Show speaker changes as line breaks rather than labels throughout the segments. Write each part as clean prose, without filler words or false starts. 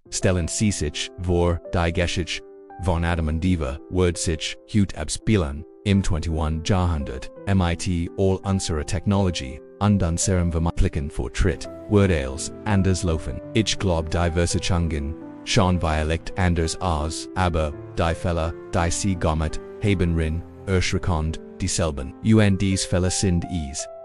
Stellend sich, vor, die Geschichte von Adam und Eva, wird sich, heute abspielen, im 21. Jahrhundert, mit all unserer Technology, und unserem vermeintlichen Fortschritt, wird alles anders laufen. Ich glaub diverse Chungen, schon vielleicht anders aus, aber, die Fälle, die sie gemacht haben rin, erschreckend, dieselben. Dies Fälle sind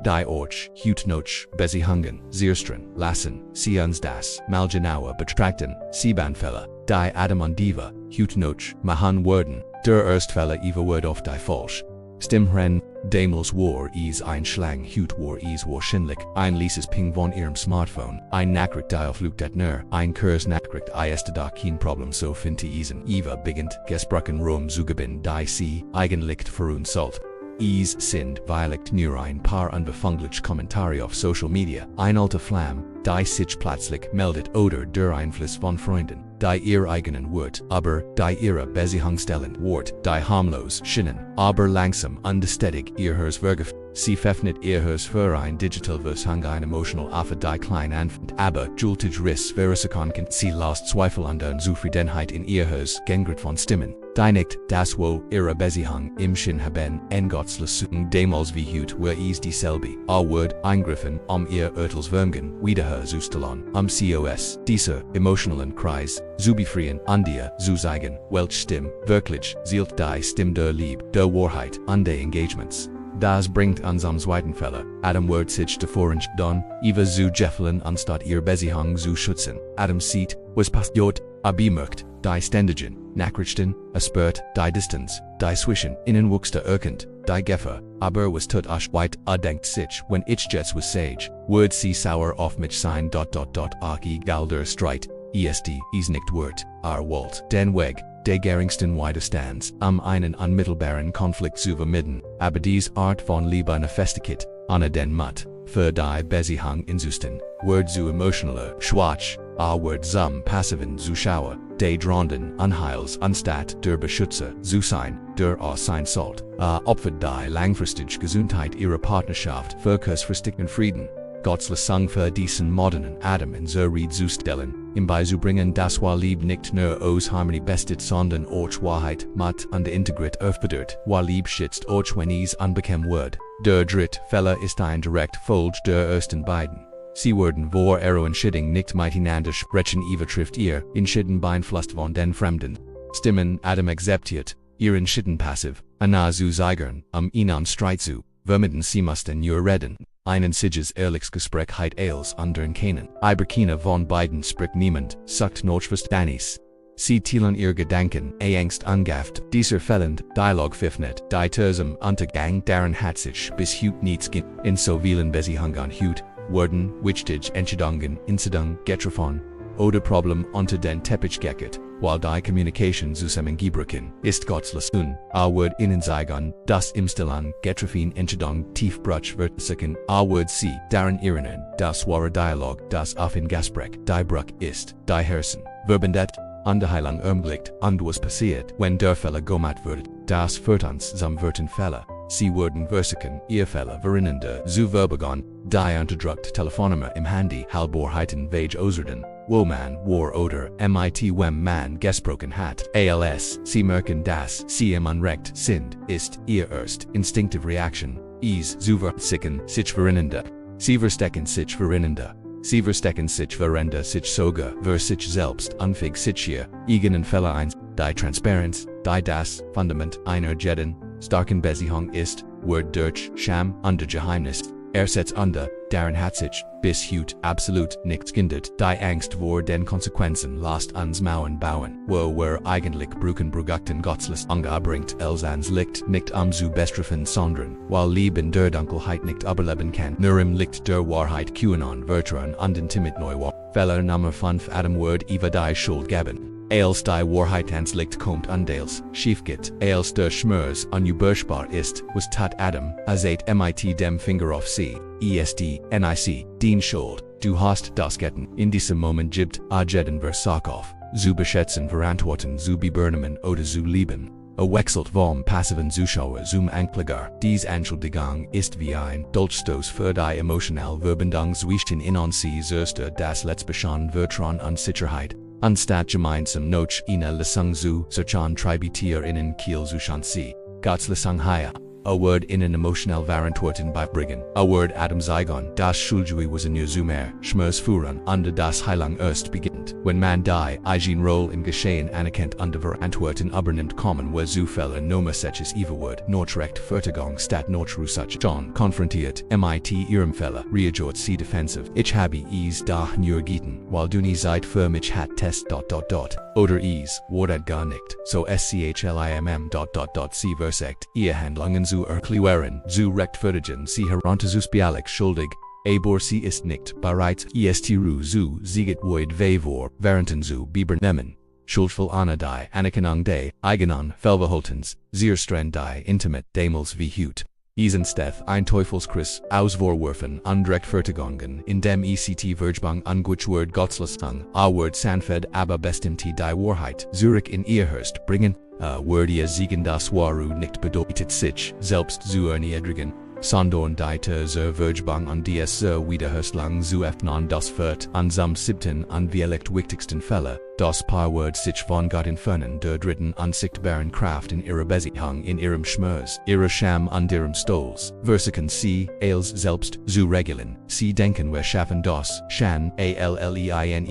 die euch, heute noch, Beziehungen, zerstören, lassen, sie uns das, mal genauer betrachten, Fälle, die Adam und Eva, heute noch, machen würden, der Erstfälle Eva wird auf die falsch. Stimmen, damals war ein Schlang, heute war wahrscheinlich, ein leases Ping von ihrem Smartphone, ein Nachricht die auf Luft ein Kurs Nachricht ist da kein Problem so finde Eva beginnt, gesprochen rum zugebinden die sie, eigentlich verunsollt. Sind vielleicht nur ein paar unbefangliche Kommentare auf Social Media, ein alter Flamme, die sich plötzlich meldet oder der Einfluss von Freunden, die ihr eigenen Wort, aber die ihre Beziehung stellend Wort, die harmlos scheinen, aber langsam unstetig ihr Hers vergeft. Sie verfnet ihr Hers für ein digital Vershang ein emotional auf die klein anfängt, aber jultig riss verisikon kann sie lasst Zweifel an der Unzufriedenheit in ihr Hers gengrit von Stimmen. Die nicht, das wo ihre Beziehung im Sinn haben, engottslussen damals wie heute war dieselbe, wird eingriffen, ihr Urteilswürgen wiederherzustellen, COS, dieser emotionalen Kreis, zu befreien, an dir, zu zeigen, welche Stimme, wirklich, zielt die Stimme der Liebe, der Wahrheit, an der Engagements. Das bringt uns am zweiten Fälle, Adam wird sich davor dann, Eva zu gefallen anstatt ihr Beziehung zu schützen. Adam sieht, was passiert, bemerkt, die ständigen Nachrichten, spürt, die Distanz, die zwischen ihnen wuchste erkennt, die Gefahr, aber was tut euch weit, denkt sich, wenn ich jetzt was sage, wird sie sauer auf mich sein, auch egal der Streit, ist nicht wert, wollt, den Weg, der geringsten Widerstands, einen unmittelbaren Konflikt zu vermeiden, aber dies Art von Liebe Festigkeit, ohne den Mut, für die Beziehung inzusten, wird zu emotionaler, schwach, wird zum passiven Zuschauer, der drohenden Unheils anstatt der Beschützer zu sein, der sein sollt, opfert die langfristige Gesundheit ihrer Partnerschaft für kurzfristigen Frieden. Gottslesung für diesen modernen Adam in Zurried zu stellen, ihm beizubringen, dass Liebe nicht nur aus Harmonie besteht, sondern auch Wahrheit, Macht und Integrität aufbedeutet. Liebe schützt auch wenn es unbequem wird. Der dritte Fälle ist ein direkt Folge der ersten beiden. Sie werden vor ihrer Entscheidung nicht miteinander sprechen, Eva trifft ihr Entscheiden beeinflusst von den Fremden. Stimmen Adam akzeptiert, ihr Entscheiden passiv, Anna zu zeigern, ihnen Streit zu vermeiden, sie mussten nur reden. Ein einziges ehrliches Gespräch hat als anderen kennen. Keiner von beiden spricht niemand, sagt noch was deines. Sie teilen ihr Gedanken, Angst angaft, dieser Fällend, Dialog pfiffnet, die Tersum Untergang, deren hat sich bis heute nichts in so vielen Beziehungen heute, wurden, wichtig Entscheidungen, Incident, getroffen, oder Problem unter den Teppich gekehrt, while die Kommunikation zusammengebrochen ist Gottslesung, wird ihnen zeigen, dass im Stillen getroffen Entscheidung tiefbruch wird sicken, wird sie daran erinnern, das wahre Dialog, das auf ein Gespräch, die Bruch ist, die Herzen, verbendet, an der Heilung ermöglicht, und was passiert, wenn der Fälle gemacht wird, das führt uns zum werten Fälle. Sie wurden versichern, ihr Fälle verinnernde zu verbegon, die unterdrückt Telefonnummer im Handy halborheiten wege auserden, wo man war oder wem man gesprochen hat, als sie merken, dass sie im Unrecht sind, ist ihr erst instinctive Reaction, zu versichern sich verinnernde. Sie verstecken sich verinnernde. Sie verstecken sich verrende sich sogar, sich selbst unfähig sich hier, eigenen Fälle eins, die Transparenz, die das Fundament einer jeden starken Beziehung ist, wird durch Scham und Geheimnis ersetzt und daran hat sich bis heute absolut nichts geändert. Die Angst vor den Konsequenzen lasst uns Mauern bauen, wo wir eigentlich Brückenbrugakten Gottsless angebringt als ans Licht nicht zu bestrafen sondern, weil Liebe in der Dunkelheit nicht überleben kann, nur im Licht der Wahrheit QAnon Vertrauen und Intimate Neuwahr. Fehler Nummer 5 Adam wird Eva die Schuld geben. Als die Wahrheit ans Licht kommt und als schief geht, als der Schmerz unüberschbar ist, was tat Adam, mit dem Finger auf sie, nicht, den Schuld, du hast das Getten, in diesem Moment gibt, jeden Versuch auf, zu beschätzen verantworten zu bebernehmen oder zu lieben. Wechselt vom passiven Zuschauer zum Ankläger. Dies Entschuldigung ist wie ein Dolchstoß für die emotionale Verbindung zwischen ihnen sie erste das letzte Vertrauen und Sicherheit. Anstatt gemeinsam noch eine Lesung zu searchen tributier innen Kiel zu Shansi. Gots Lesung haya. A word in an emotional Verantworten bei Briggen. A word Adam Zygon. Das Schuljui was a new Zumer. Schmerz fuhren under das Heilang erst beginnt. When man die, Eigen Roll in Geschehen anerkennt under Verantworten übernimmt kommen wo Zufälle Noma seches Eva word. Notrecht Fertigung statt Notrusach. John konfrontiert. MIT ihrem Fälle. Reagiert sie defensive. Ich habe es da nur gieten. While du nie seid für mich hat test. Oder es, ward gar nicht. So schlimm. Sie versekt. Ihr Handlungen zu erklären, zu rechtfertigen, sie herunterzuspielen schuldig, aber sie ist nicht bereit, est zu sieget void vor, während zu übernehmen. Schuldvoll Anna die Anerkennung des eigenen Fehlverhaltens, zerstrand die intimate damals wie HEUTE. Eisensteth ein Teufelskreis ausvorwerfen und Rechtfertigungen, indem ect Vergebung angewurzelt Gottslesung, a word sanfed aber bestimmt die Wahrheit, zurück in ihr Hörst bringen, word ihr siegen das Waru nicht bedeutet sich, selbst zu erniedrigen, sondern die zur Vergebung und dies Wiederherstellung zu öffnen das führt an zum siebten und vielleicht wichtigsten Fälle, das Paar wird sich von Gott entfernen der dritten unsichtbaren Kraft in ihrer Beziehung in ihrem Schmerz, ihrer Scham und ihrem Stolz, versuchen sie, als selbst zu regeln, sie denken wir schaffen das, Shan, alleine.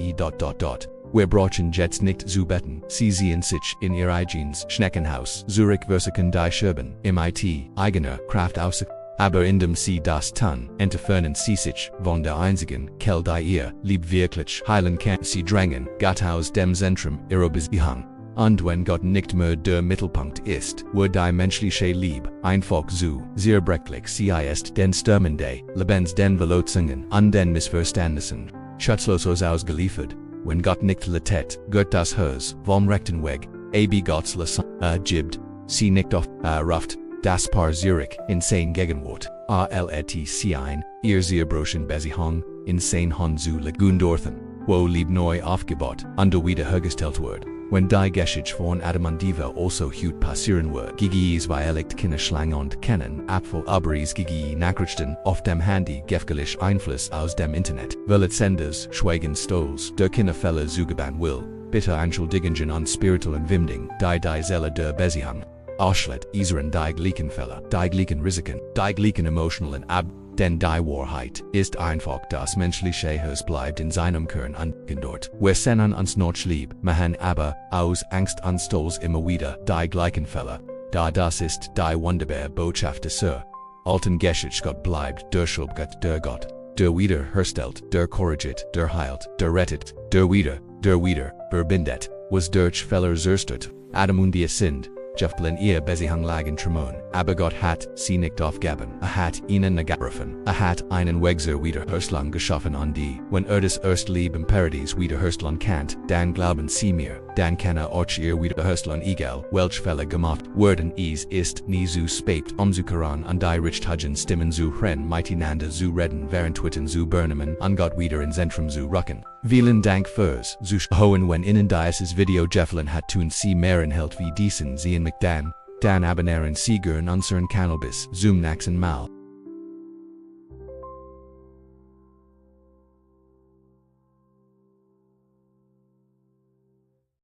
Wir brauchen jetzt nicht zu beten, sie sehen sich in ihr eigenes Schneckenhaus, Zurich versuchen die Scherben, MIT, eigener Kraft aus. Aber indem sie das tun, entfernen sie sich von der einzigen Quelle die ihr Lieb wirklich heilen kann. Sie drängen Gott aus dem Zentrum ihrer Beziehung. Und wenn Gott nicht mehr der Mittelpunkt ist, wird die menschliche Liebe einfach zu zerbrechlich. Sie ist den Stürmen des Lebens, den Verletzungen und den Missverständnissen schutzlos ausgeliefert. Wenn Gott nicht lettet, geht das Haus vom rechten Weg, Gottes Lesung gibt, sie nicht auf ruft. Das Paar Zurich in sein Gegenwart, allet ein, ihr zerbrochen Beziehung, in sein Hon zu Legundorthen, wo Lieb neu aufgebaut, und wiederhergestellt wird. Wenn die Geschichte von Adam und Eva also HEUTE passieren wird, gigi es weiligt keine Schlange und kennen Apfel Abris gigi Nachrichten auf dem Handy gefährlich Einfluss aus dem Internet, weil Senders schweigen Stols der Kinderfälle zugebannt will, bitte entschuldigen und spirituellen Wimding, die Zelle der Beziehung. Ausschlett, Iseren die gleichen Fälle, die gleichen Risiken, die gleichen emotionalen denn die Wahrheit ist einfach das menschliche Haus bleibt in seinem Kern dort. Wir sehen uns noch lieb, machen aber aus Angst und Stolz immer wieder die gleichen Fälle. Da das ist die wunderbare Botschaft des alten Geschichte Gott bleibt der Schubgott der Gott, der wiederherstellt, der korrigiert, der heilt, der rettet, der wieder verbindet, was durch Fehler zerstört, Adam und ihr sind. Jeffblin ihr Beziehung lagen Tremon, aber Gott hat sie nicht aufgeben, hat ihnen gegriffen, hat einen Weg zur Wiederherstellung geschaffen und wenn das erst Lieb im Paradies wiederherstellen kann, dann glauben sie mir, dann kann auch ihr Wiederherstellen egal, welche Fälle gemacht werden es ist nie zu spät zu kehren und die Richtigen Stimmen zu hören miteinander zu reden während zu bernehmen und Gott wieder in Zentrum zu rücken. Vielen Dank fürs Zuschauen wenn Ihnen dieses Video gefallen hat tun Sie mehr Inhalt wie diesen sehen mich dann abonnieren Sie gern unseren Kanal bis zum nächsten Mal.